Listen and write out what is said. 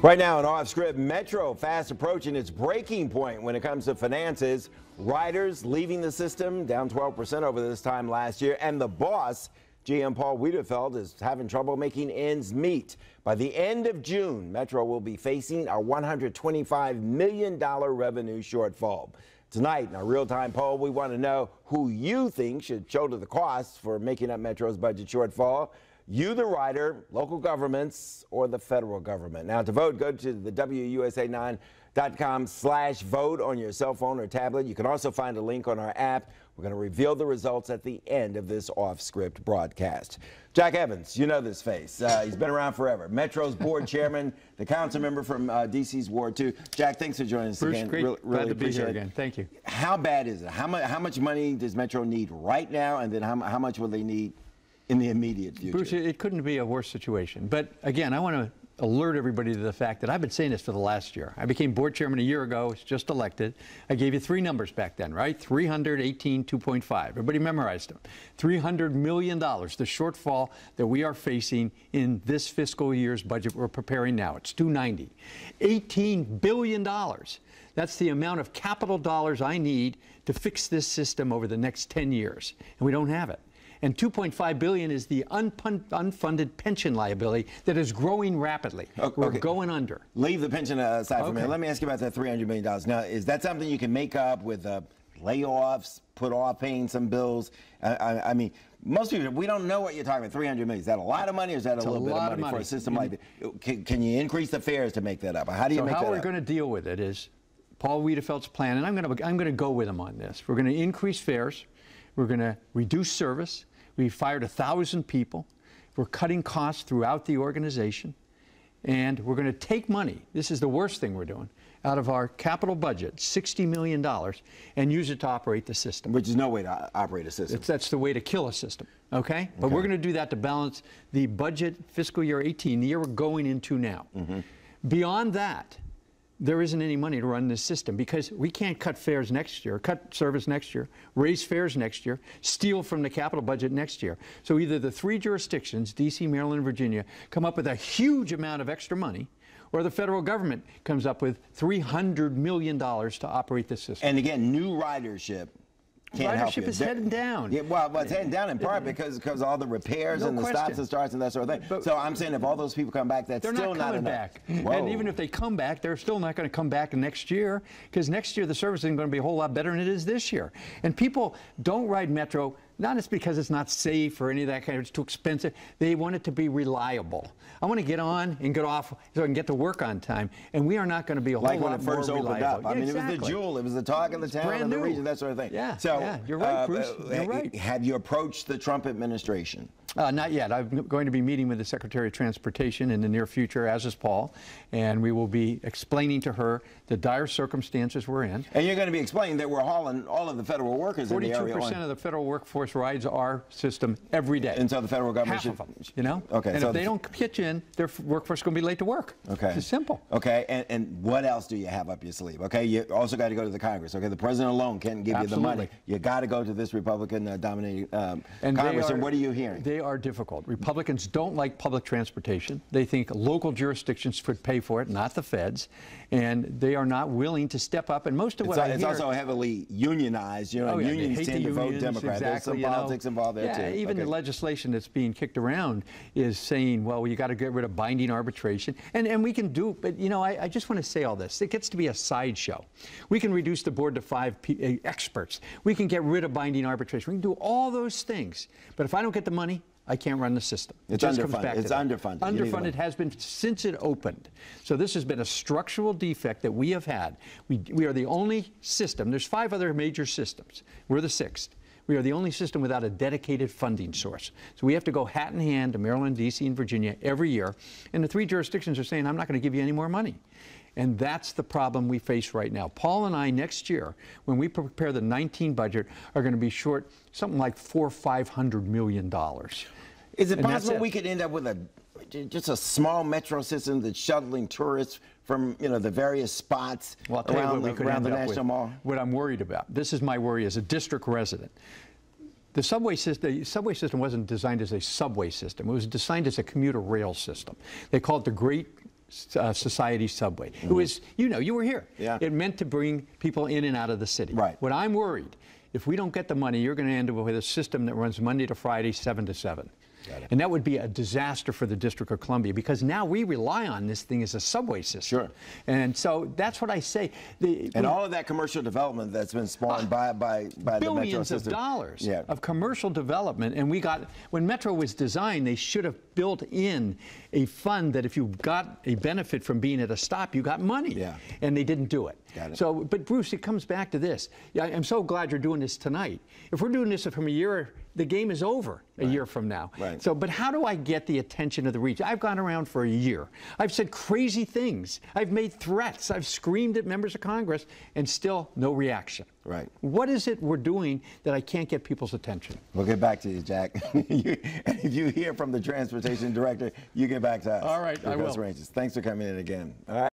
Right now, an off-script, Metro fast approaching its breaking point when it comes to finances. Riders leaving the system, down 12% over this time last year. And the boss, GM Paul Wiedefeld, is having trouble making ends meet. By the end of June, Metro will be facing a $125 million revenue shortfall. Tonight, in our real-time poll, we want to know who you think should shoulder the costs for making up Metro's budget shortfall. You, the rider, local governments, or the federal government. Now, to vote, go to the WUSA9.com/vote on your cell phone or tablet. You can also find a link on our app. We're going to reveal the results at the end of this off-script broadcast. Jack Evans, you know this face. He's been around forever. Metro's board chairman, the council member from D.C.'s Ward 2. Jack, thanks for joining us Bruce, again. Great. Really Glad to be here appreciate again. Thank you. How bad is it? How much money does Metro need right now, and then how much will they need in the immediate future? Bruce, it couldn't be a worse situation. But again, I want to alert everybody to the fact that I've been saying this for the last year. I became board chairman a year ago, was just elected. I gave you three numbers back then, right? 318, 2.5. Everybody memorized them. $300 million, the shortfall that we are facing in this fiscal year's budget we're preparing now. It's 290. $18 billion. That's the amount of capital dollars I need to fix this system over the next 10 years. And we don't have it. And $2.5 billion is the unfunded pension liability that is growing rapidly. We're going under. Leave the pension aside for a minute. Let me ask you about that $300 million. Now, is that something you can make up with layoffs, put off paying some bills? I mean, most people, we don't know what you're talking about. $300 million. Is that a lot of money, or is that a little bit of money for a system like that? Can you increase the fares to make that up? How do you make that up? So how we're going to deal with it is Paul Wiedefeld's plan, and I'm going to go with him on this. We're going to increase fares. We're going to reduce service. We fired 1,000 people. We're cutting costs throughout the organization. And we're going to take money, this is the worst thing we're doing, out of our capital budget, $60 million, and use it to operate the system. Which is no way to operate a system. That's the way to kill a system, okay? But we're going to do that to balance the budget fiscal year 18, the year we're going into now. Beyond that, there isn't any money to run this system because we can't cut fares next year, cut service next year, raise fares next year, steal from the capital budget next year. So either the three jurisdictions, D.C., Maryland, and Virginia, come up with a huge amount of extra money, or the federal government comes up with $300 million to operate this system. And again, new ridership can't help you. Ridership is heading down. Yeah, well, it's heading down in part because all the repairs and the stops and starts and that sort of thing. So I'm saying if all those people come back, that's still not enough. They're not coming back. And even if they come back, they're still not going to come back next year because next year the service isn't going to be a whole lot better than it is this year. And people don't ride Metro, not just because it's not safe or any of that kind of, it's too expensive. They want it to be reliable. I want to get on and get off so I can get to work on time. And we are not going to be a whole lot more reliable. Like when it first opened up. I mean, it was the jewel. It was the talk of the town and the region, that sort of thing. Yeah, so, yeah, you're right, Bruce. You're right. Have you approached the Trump administration? Not yet. I'm going to be meeting with the Secretary of Transportation in the near future, as is Paul, and we will be explaining to her the dire circumstances we're in. And you're going to be explaining that we're hauling all of the federal workers in the area. 42% of the federal workforce rides our system every day. And so the federal government Half of them, you know? Okay. And so if they don't pitch in, their workforce is going to be late to work. Okay. It's simple. Okay. And what else do you have up your sleeve? Okay. You also got to go to the Congress. Okay. The president alone can't give you the money. You got to go to this Republican-dominated Congress. And what are you hearing? They are difficult. Republicans don't like public transportation. They think local jurisdictions should pay for it, not the feds. And they are not willing to step up. And most of what I hear... It's also heavily unionized. You know, unions tend to vote Democrat. There's some politics involved there, too. Yeah, even the legislation that's being kicked around is saying, well, you got to get rid of binding arbitration. And we can do, but, you know, I just want to say all this. It gets to be a sideshow. We can reduce the board to 5 experts. We can get rid of binding arbitration. We can do all those things. But if I don't get the money, I can't run the system. It's underfunded. It's underfunded. Underfunded has been since it opened. So this has been a structural defect that we have had. We are the only system. There's 5 other major systems. We're the 6th. We are the only system without a dedicated funding source. So we have to go hat in hand to Maryland, D.C., and Virginia every year. And the 3 jurisdictions are saying, I'm not going to give you any more money. And that's the problem we face right now. Paul and I, next year, when we prepare the 19 budget, are going to be short something like $400 or $500 million. Is it possible we could end up with just a small metro system that's shuttling tourists from, you know, the various spots around the National Mall? What I'm worried about, this is my worry as a district resident. The subway system wasn't designed as a subway system. It was designed as a commuter rail system. They call it the Great Society subway. It was, you were here. Yeah. It meant to bring people in and out of the city. Right. What I'm worried, if we don't get the money, you're going to end up with a system that runs Monday to Friday, 7 to 7. And that would be a disaster for the District of Columbia, because now we rely on this thing as a subway system. Sure. And so that's what I say. And all of that commercial development that's been spawned by the Metro billions system. of dollars Yeah. of commercial development. And when Metro was designed, they should have built in a fund that if you got a benefit from being at a stop, you got money. Yeah. And they didn't do it. Got it. So, but Bruce, it comes back to this. Yeah, I'm so glad you're doing this tonight. If we're doing this from a year, the game is over a year from now. Right. So, but how do I get the attention of the region? I've gone around for a year. I've said crazy things. I've made threats. I've screamed at members of Congress, and still no reaction. Right. What is it we're doing that I can't get people's attention? We'll get back to you, Jack. If you hear from the transportation director, you get back to us. All right, I will. Thanks for coming in again. All right.